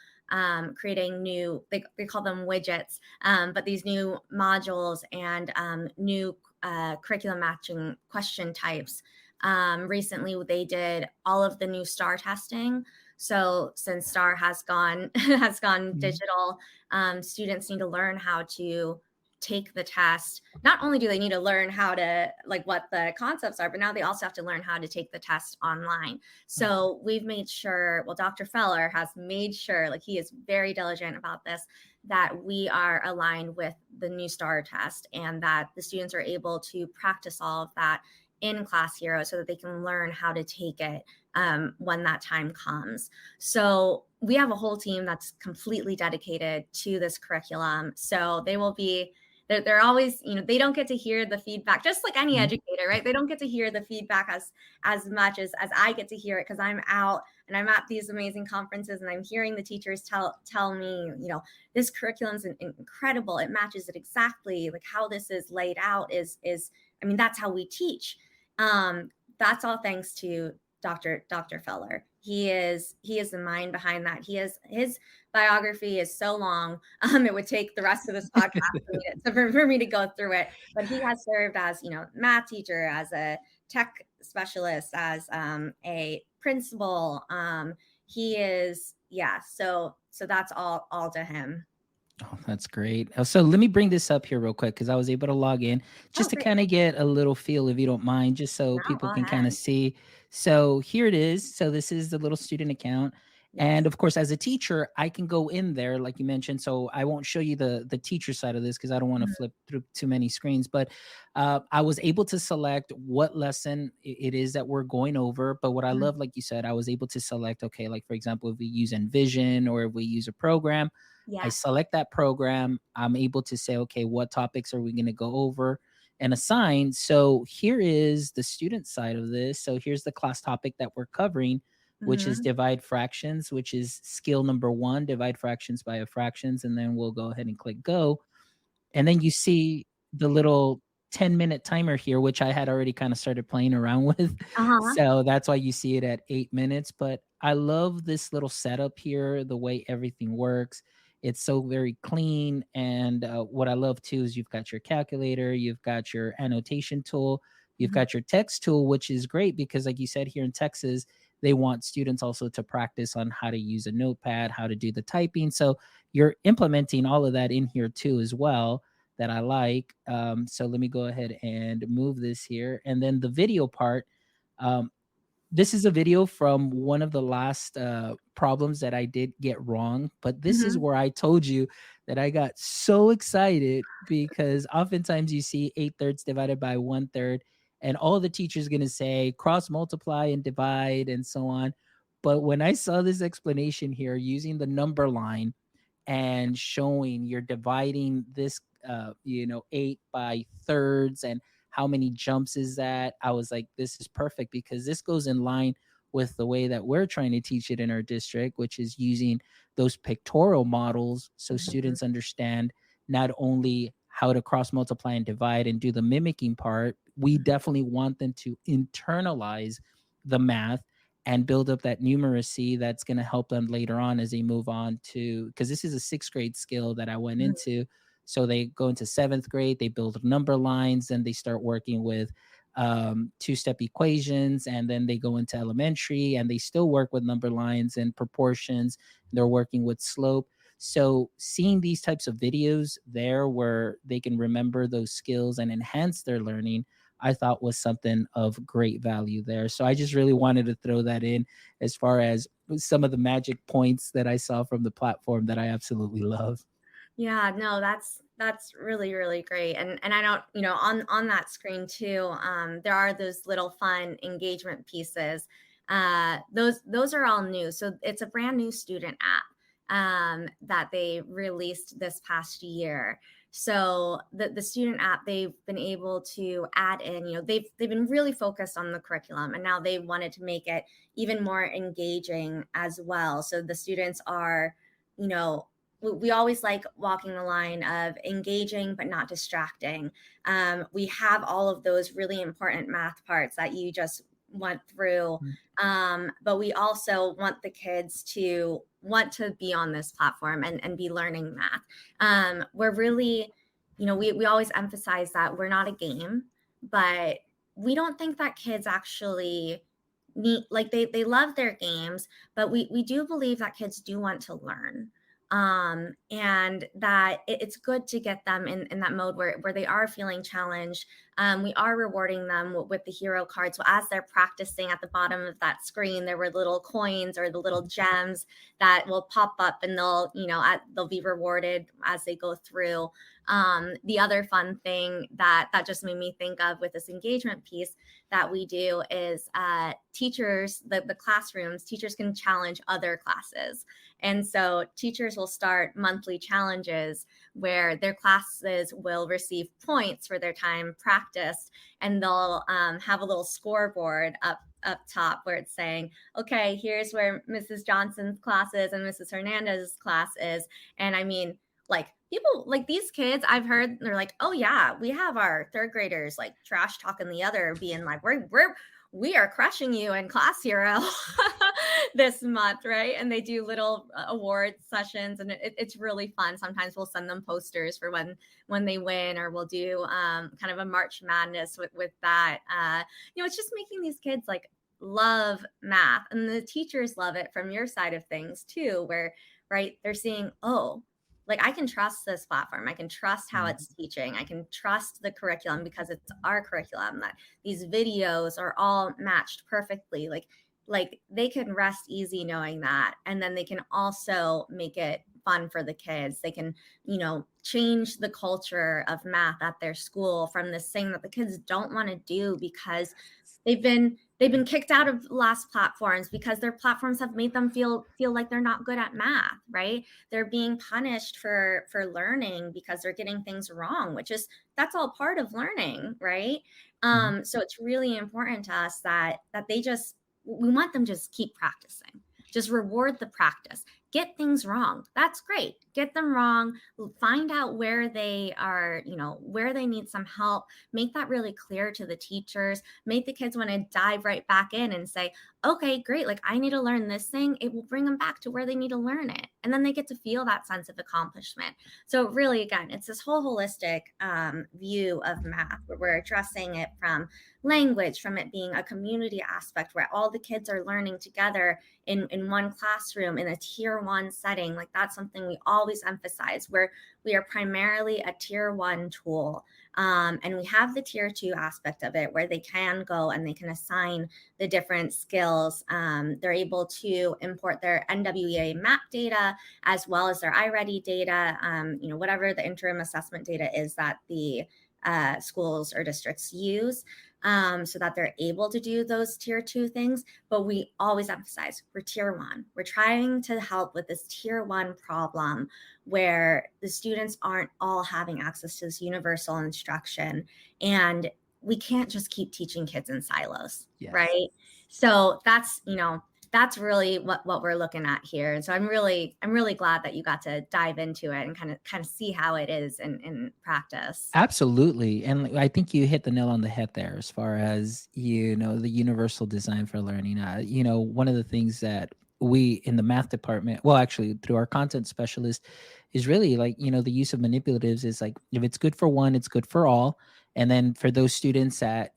creating new, they call them widgets, but these new modules and new curriculum matching question types. Recently they did all of the new star testing. So since star has gone has gone Mhm. digital, students need to learn how to take the test, not only do they need to learn how to, like, what the concepts are, but now they also have to learn how to take the test online. So we've made sure, well, Dr. Feller has made sure, like, he is very diligent about this, that we are aligned with the new STAR test and that the students are able to practice all of that in ClassHero so that they can learn how to take it when that time comes. So we have a whole team that's completely dedicated to this curriculum. So they will be, they're always, they don't get to hear the feedback, just like any educator, right? They don't get to hear the feedback as much as I get to hear it, because I'm out and I'm at these amazing conferences and I'm hearing the teachers tell me, this curriculum is incredible. It matches it exactly, like how this is laid out is, I mean, that's how we teach. That's all thanks to Dr. Feller. He is the mind behind that. His biography is so long. It would take the rest of this podcast for me to go through it. But he has served as, math teacher, as a tech specialist, as a principal. He is, yeah. So that's all to him. Oh, that's great. So let me bring this up here real quick because I was able to log in just to Great. kind of get a little feel, if you don't mind, just so No, people go can kind of ahead. see. So here it is. So this is the little student account. Yes. And of course, as a teacher, I can go in there, like you mentioned. So I won't show you the teacher side of this because I don't want to flip through too many screens. But I was able to select what lesson it is that we're going over. But what I love, like you said, I was able to select, okay, like for example, if we use Envision or if we use a program, I Yes. select that program. I'm able to say, okay, what topics are we going to go over and assign? So here is the student side of this. So here's the class topic that we're covering, which is Mm-hmm. divide fractions, which is skill number 1, divide fractions by fractions. And then we'll go ahead and click go. And then you see the little 10-minute timer here, which I had already kind of started playing around with. Uh-huh. So that's why you see it at 8 minutes. But I love this little setup here, the way everything works. It's so very clean. And what I love too is you've got your calculator, you've got your annotation tool, you've Mhm. got your text tool, which is great because, like you said, here in Texas, they want students also to practice on how to use a notepad, how to do the typing. So you're implementing all of that in here too as well, that I like. So let me go ahead and move this here. And then the video part, um, this is a video from one of the last problems that I did get wrong, but this is Mhm. where I told you that I got so excited because oftentimes you see 8/3 divided by 1/3, and all the teacher's going to say cross multiply and divide and so on. But when I saw this explanation here using the number line and showing you're dividing this 8 by thirds and how many jumps is that, I was like, this is perfect because this goes in line with the way that we're trying to teach it in our district, which is using those pictorial models so Mhm. students understand not only how to cross multiply and divide and do the mimicking part. We Mhm. definitely want them to internalize the math and build up that numeracy that's going to help them later on as they move on to, because this is a 6th grade skill that I went Mhm. into. So they go into 7th grade, they build number lines, and they start working with 2-step equations, and then they go into elementary and they still work with number lines and proportions. They're working with slope. So seeing these types of videos there where they can remember those skills and enhance their learning, I thought was something of great value there. So I just really wanted to throw that in as far as some of the magic points that I saw from the platform that I absolutely love. Yeah, no, that's really, really great. And I don't, on that screen too, there are those little fun engagement pieces. Those are all new. So it's a brand new student app that they released this past year. So the student app, they've been able to add in, they've been really focused on the curriculum, and now they wanted to make it even more engaging as well. So the students are, you know, we always like walking the line of engaging but not distracting. We have all of those really important math parts that you just went through, but we also want the kids to want to be on this platform and be learning math. We're really, we always emphasize that we're not a game, but we don't think that kids actually need, like, they love their games, but we do believe that kids do want to learn. and that it's good to get them in that mode where they are feeling challenged. We are rewarding them with the hero cards. So as they're practicing, at the bottom of that screen, there were little coins or the little gems that will pop up, and they'll be rewarded as they go through. The other fun thing that just made me think of with this engagement piece that we do is teachers, the classrooms, teachers can challenge other classes. And so teachers will start monthly challenges where their classes will receive points for their time practiced, and they'll have a little scoreboard up top where it's saying, okay, here's where Mrs. Johnson's class is and Mrs. Hernandez's class is. And I mean, like, people like these kids, I've heard they're like, oh yeah, we have our third graders like trash talking the other, being like, we are crushing you in ClassHero this month, right? And they do little award sessions, and it's really fun. Sometimes we'll send them posters for when they win, or we'll do kind of a March Madness with that. It's just making these kids like love math, and the teachers love it from your side of things too, where right they're seeing, oh, like I can trust this platform. I can trust how it's teaching. I can trust the curriculum because it's our curriculum, that these videos are all matched perfectly. Like they can rest easy knowing that. And then they can also make it fun for the kids. They can, change the culture of math at their school from this thing that the kids don't want to do because they've been kicked out of last platforms because their platforms have made them feel like they're not good at math, right? They're being punished for learning because they're getting things wrong, which is, that's all part of learning, right? So it's really important to us that we want them to just keep practicing. Just reward the practice. Get things wrong. That's great. Get them wrong. Find out where they are, where they need some help. Make that really clear to the teachers. Make the kids want to dive right back in and say, okay, great. Like I need to learn this thing. It will bring them back to where they need to learn it. And then they get to feel that sense of accomplishment. So really, again, it's this whole holistic view of math where we're addressing it from language, from it being a community aspect where all the kids are learning together in one classroom in a tier 1 setting. Like that's something we always emphasize, where we are primarily a tier 1 tool. And we have the tier 2 aspect of it where they can go and they can assign the different skills. They're able to import their NWEA map data as well as their iReady data, whatever the interim assessment data is that the schools or districts use, so that they're able to do those tier 2 things. But we always emphasize we're tier 1. We're trying to help with this tier 1 problem where the students aren't all having access to this universal instruction. And we can't just keep teaching kids in silos, yes. Right? So that's really what we're looking at here. And so I'm really glad that you got to dive into it and kind of see how it is in practice. Absolutely. And I think you hit the nail on the head there as far as, the universal design for learning. One of the things that we in the math department, well, actually through our content specialist, is really like, the use of manipulatives is like, if it's good for one, it's good for all. And then for those students that,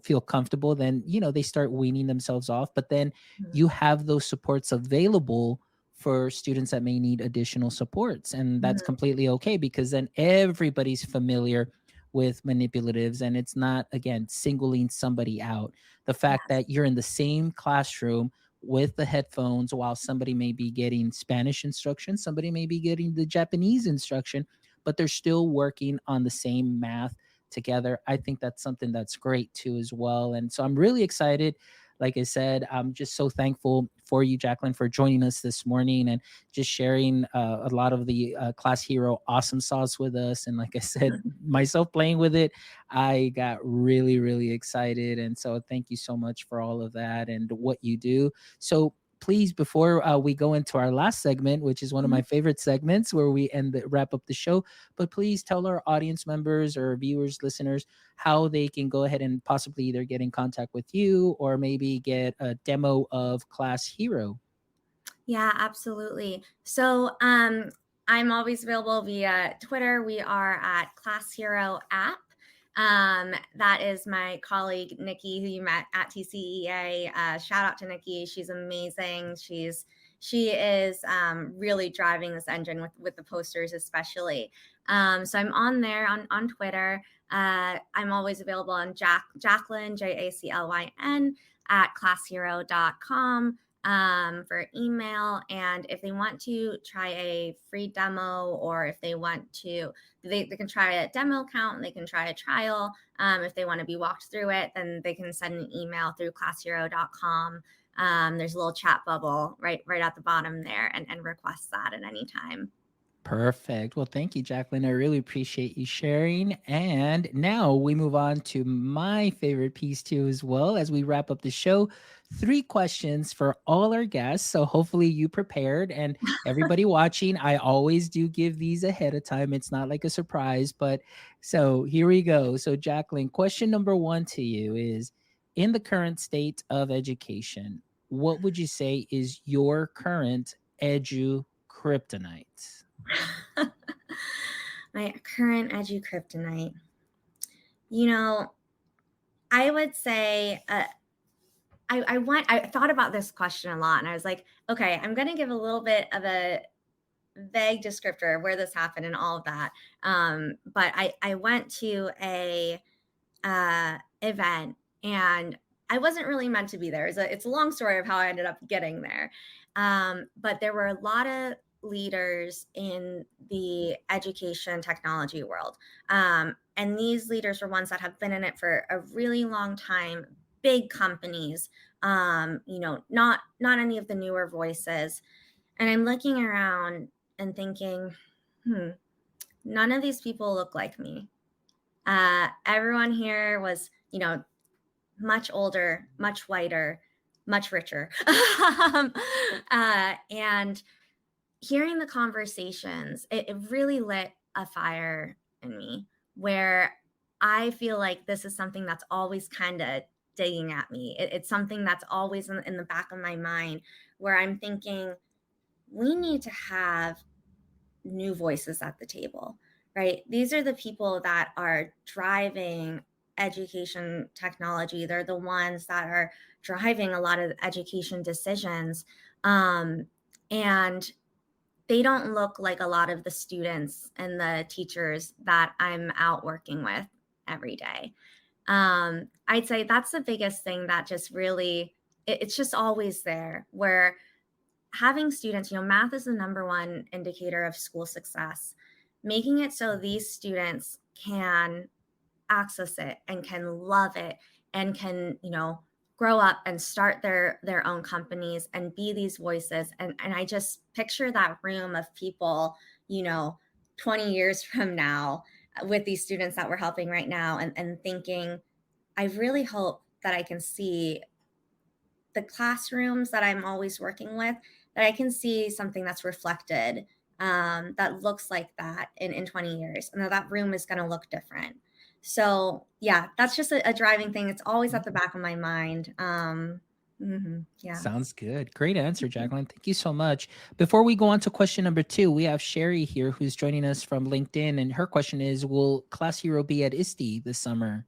feel comfortable, then, they start weaning themselves off. But then you have those supports available for students that may need additional supports. And that's completely okay, because then everybody's familiar with manipulatives, and it's not, again, singling somebody out. The fact that you're in the same classroom with the headphones while somebody may be getting Spanish instruction, somebody may be getting the Japanese instruction, but they're still working on the same math together. I think that's something that's great too as well. And so I'm really excited. Like I said, I'm just so thankful for you, Jacqueline, for joining us this morning and just sharing a lot of the ClassHero awesome sauce with us. And like I said, myself playing with it, I got really, really excited. And so thank you so much for all of that and what you do. So please, before we go into our last segment, which is one of my favorite segments where we wrap up the show, but please tell our audience members or viewers, listeners, how they can go ahead and possibly either get in contact with you or maybe get a demo of ClassHero. Yeah, absolutely. So I'm always available via Twitter. We are at ClassHero app. That is my colleague, Nikki, who you met at TCEA. Shout out to Nikki. She's amazing. She's She is really driving this engine with the posters, especially. So I'm on there on Twitter. I'm always available on Jacqueline, Jaclyn, at ClassHero.com for email. And if they want to try a free demo, or if they want to, they can try a demo account and they can try a trial. If they want to be walked through it, then they can send an email through ClassHero.com. There's a little chat bubble right at the bottom there, and request that at any time. Perfect. Well, thank you, Jacqueline. I really appreciate you sharing. And now we move on to my favorite piece, too, as well, as we wrap up the show. 3 questions for all our guests. So hopefully you prepared, and everybody watching. I always do give these ahead of time. It's not like a surprise, but so here we go. So, Jacqueline, question number 1 to you is, in the current state of education, what would you say is your current edu kryptonite? My current edu kryptonite. You know, I would say I thought about this question a lot, and I was like, okay, I'm going to give a little bit of a vague descriptor of where this happened and all of that. But I went to a event, and I wasn't really meant to be there. It's a long story of how I ended up getting there. But there were a lot of leaders in the education technology world. And these leaders were ones that have been in it for a really long time, big companies, not any of the newer voices. And I'm looking around and thinking, none of these people look like me. Everyone here was, much older, much whiter, much richer. And hearing the conversations, it really lit a fire in me, where I feel like this is something that's always kind of digging at me. It's something that's always in the back of my mind, where I'm thinking, we need to have new voices at the table, right? These are the people that are driving education technology. They're the ones that are driving a lot of education decisions. And they don't look like a lot of the students and the teachers that I'm out working with every day. I'd say that's the biggest thing that just really, it's just always there, where having students, math is the number one indicator of school success. Making it so these students can access it and can love it and can, grow up and start their own companies and be these voices. And I just picture that room of people, 20 years from now, with these students that we're helping right now, and thinking, I really hope that I can see the classrooms that I'm always working with, that I can see something that's reflected, that looks like that in 20 years, and that room is going to look different. So yeah, that's just a driving thing. It's always at the back of my mind. Yeah. Sounds good. Great answer, Jacqueline. Thank you so much. Before we go on to question number 2, we have Sherry here who's joining us from LinkedIn. And her question is, will ClassHero be at ISTE this summer?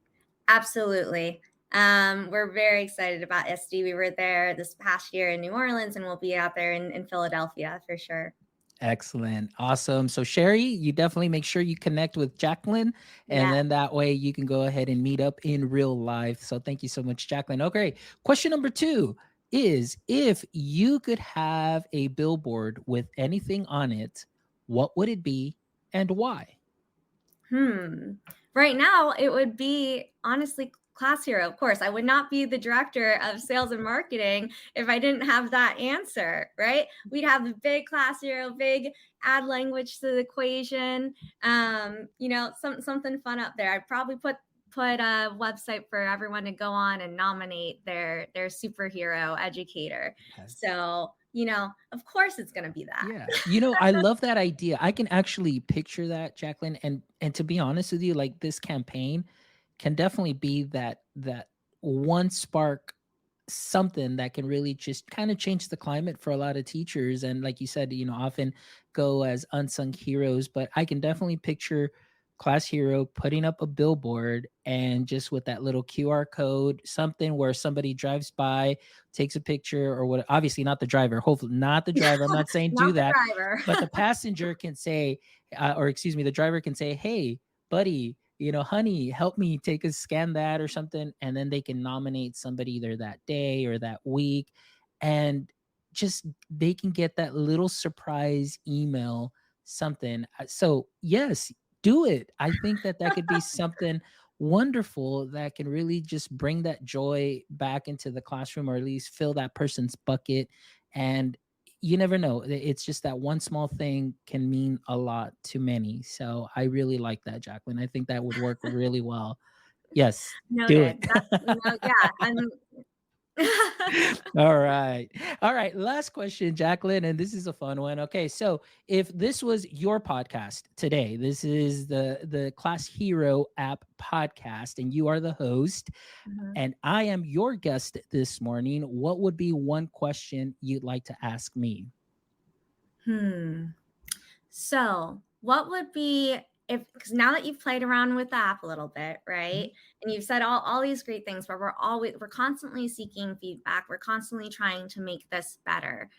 Absolutely. We're very excited about ISTE. We were there this past year in New Orleans, and we'll be out there in Philadelphia for sure. Excellent. Awesome. So Sherry, you definitely make sure you connect with Jacqueline, and Yeah. then that way you can go ahead and meet up in real life. So thank you so much, Jacqueline. Okay. Question number 2 is, if you could have a billboard with anything on it, what would it be and why? Right now, it would be, honestly, ClassHero. Of course, I would not be the director of sales and marketing if I didn't have that answer, right? We'd have the big ClassHero, big add language to the equation, something fun up there. I'd probably put a website for everyone to go on and nominate their superhero educator. Yes. So, of course it's going to be that. Yeah. I love that idea. I can actually picture that, Jacqueline. And to be honest with you, like, this campaign can definitely be that one spark, something that can really just kind of change the climate for a lot of teachers. And like you said, often go as unsung heroes. But I can definitely picture ClassHero putting up a billboard and just with that little QR code, something where somebody drives by, takes a picture or what, obviously not the driver, hopefully not the driver. I'm not saying do Not the that, driver. but the passenger can say, or excuse me, the driver can say, hey, buddy, honey, help me take a scan that or something. And then they can nominate somebody either that day or that week. And just they can get that little surprise email, something. So, yes, do it. I think that that could be something wonderful that can really just bring that joy back into the classroom or at least fill that person's bucket. And you never know. It's just that one small thing can mean a lot to many. So I really like that, Jacqueline. I think that would work really well. Yes, do it. Noted. That's, yeah. I'm All right. All right. Last question, Jacqueline. And this is a fun one. Okay. So if this was your podcast today, this is the Class Hero app podcast, and you are the host, Mhm. and I am your guest this morning, what would be one question you'd like to ask me? Hmm. So, what would be if, because now that you've played around with the app a little bit, right? Mhm. And you've said all these great things, but we're constantly seeking feedback. We're constantly trying to make this better.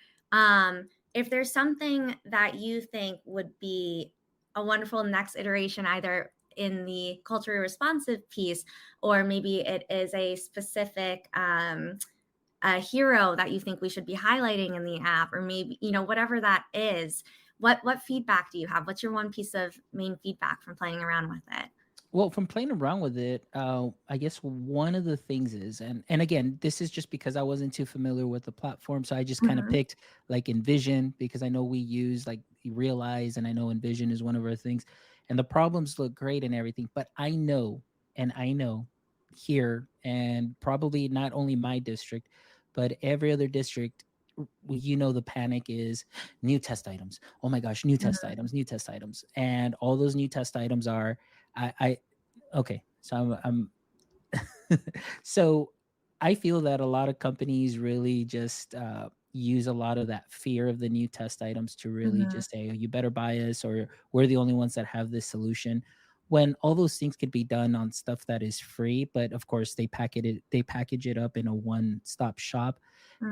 If there's something that you think would be a wonderful next iteration, either in the culturally responsive piece, or maybe it is a specific a hero that you think we should be highlighting in the app, or maybe whatever that is, what feedback do you have? What's your one piece of main feedback from playing around with it? Well, from playing around with it, I guess one of the things is, and again, this is just because I wasn't too familiar with the platform, so I just kind of Mhm. picked like Envision because I know we use like Realize, and I know Envision is one of our things, and the problems look great and everything. But I know here, and probably not only my district, but every other district, the panic is new test items. Oh my gosh, new test Mhm. items, new test items, and all those new test items are I okay, so so I feel that a lot of companies really just use a lot of that fear of the new test items to really Mhm. just say, "Oh, you better buy us," or we're the only ones that have this solution. When all those things could be done on stuff that is free, but of course they package it up in a one-stop shop,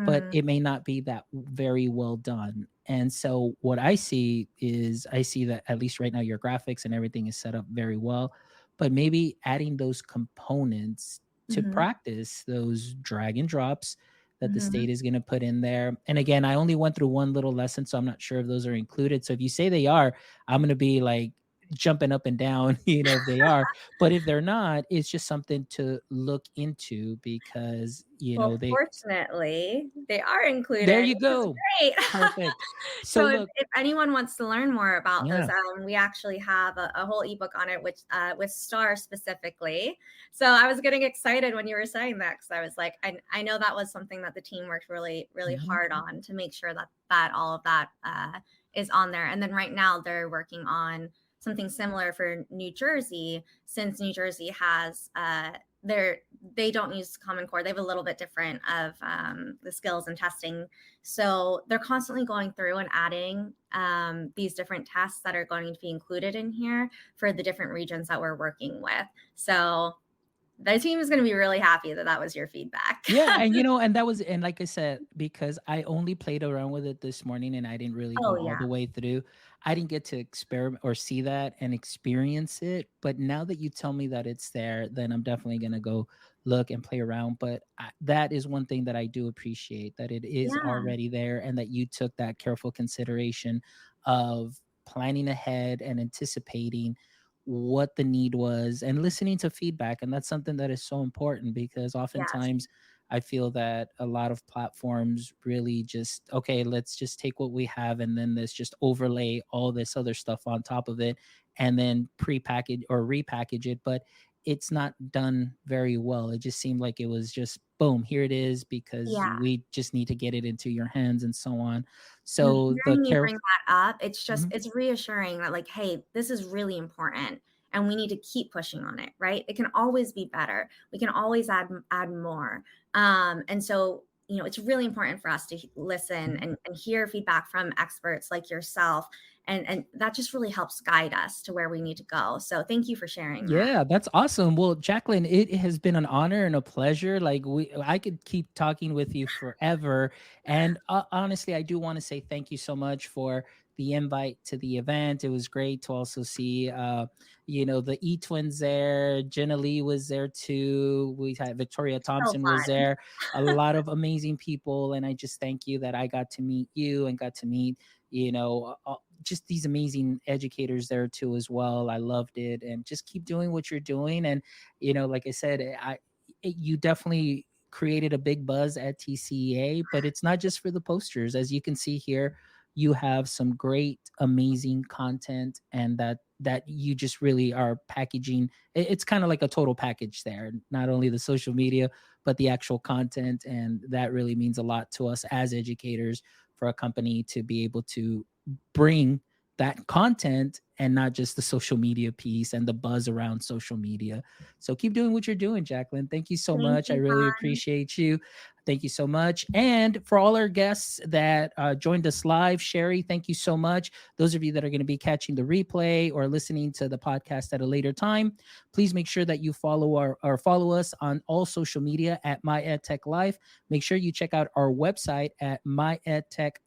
but Mm. it may not be that very well done. And so what I see is I see that at least right now your graphics and everything is set up very well, but maybe adding those components to Mhm. practice those drag and drops that the Mhm. state is going to put in there. And again, I only went through one little lesson, so I'm not sure if those are included. So if you say they are, I'm going to be like jumping up and down, if they are. But if they're not, it's just something to look into because, Well, they fortunately, they are there included, you which is go. great. Perfect. So So look, if anyone wants to learn more about those, yeah. we actually have a whole ebook on it, which with Star specifically. So I was getting excited when you were saying that, because I was like, I know that was something that the team worked really, really Mhm. hard on to make sure that all of that is on there. And then right now they're working on something similar for New Jersey, since New Jersey has they don't use Common Core. They have a little bit different of the skills and testing. So they're constantly going through and adding these different tests that are going to be included in here for the different regions that we're working with. So the team is going to be really happy that that was your feedback. Yeah, and and like I said, because I only played around with it this morning and I didn't really Oh go all yeah, the way through. I didn't get to experiment or see that and experience it. But now that you tell me that it's there, then I'm definitely gonna go look and play around. But that is one thing that I do appreciate, that it is yeah, already there and that you took that careful consideration of planning ahead and anticipating what the need was and listening to feedback. And that's something that is so important because yes, oftentimes I feel that a lot of platforms really just, okay, let's just take what we have and then let's just overlay all this other stuff on top of it and then prepackage or repackage it. But it's not done very well. It just seemed like it was just boom, here it is because yeah. we just need to get it into your hands and so on. And So the hearing you care. bring that up, it's just Mhm. it's reassuring that, like, hey, this is really important and we need to keep pushing on it, right? It can always be better. We can always add more. And so it's really important for us to listen and hear feedback from experts like yourself. And that just really helps guide us to where we need to go. So thank you for sharing that. Yeah, that's awesome. Well, Jacqueline, it has been an honor and a pleasure. Like I could keep talking with you forever. And honestly, I do want to say thank you so much for the invite to the event. It was great to also see, the E twins there. Jenna Lee was there too. We had Victoria So Thompson was fun. there. A lot of amazing people, and I just thank you that I got to meet you and got to meet just these amazing educators there too as well. I loved it, and just keep doing what you're doing. And like I said, you definitely created a big buzz at TCEA, but it's not just for the posters. As you can see here, you have some great amazing content, and that you just really are packaging. It's kind of like a total package there, not only the social media but the actual content, and that really means a lot to us as educators, for a company to be able to bring that content and not just the social media piece and the buzz around social media. So keep doing what you're doing, Jacqueline. Thank you so Thank much. I you, really Ron. appreciate you. Thank you so much. And for all our guests that joined us live, Sherry, thank you so much. Those of you that are going to be catching the replay or listening to the podcast at a later time, please make sure that you follow us on all social media at MyEdTechLife. Make sure you check out our website at myedtech.life,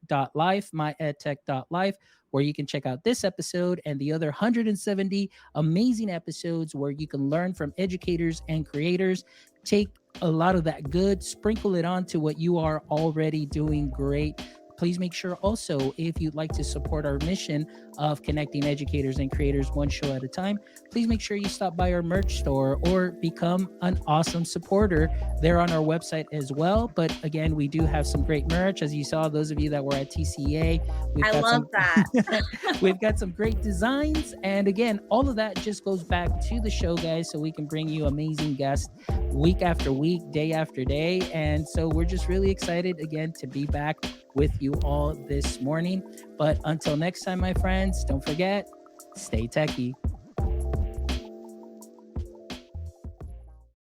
where you can check out this episode and the other 170 amazing episodes where you can learn from educators and creators. Take a lot of that good, sprinkle it onto what you are already doing great. Please make sure also, if you'd like to support our mission of connecting educators and creators one show at a time, please make sure you stop by our merch store or become an awesome supporter there on our website as well. But again, we do have some great merch. As you saw, those of you that were at TCA, I love that. we've got some great designs. And again, all of that just goes back to the show, guys, so we can bring you amazing guests week after week, day after day. And so we're just really excited again to be back with you all this morning. But until next time, my friends, don't forget, stay techie.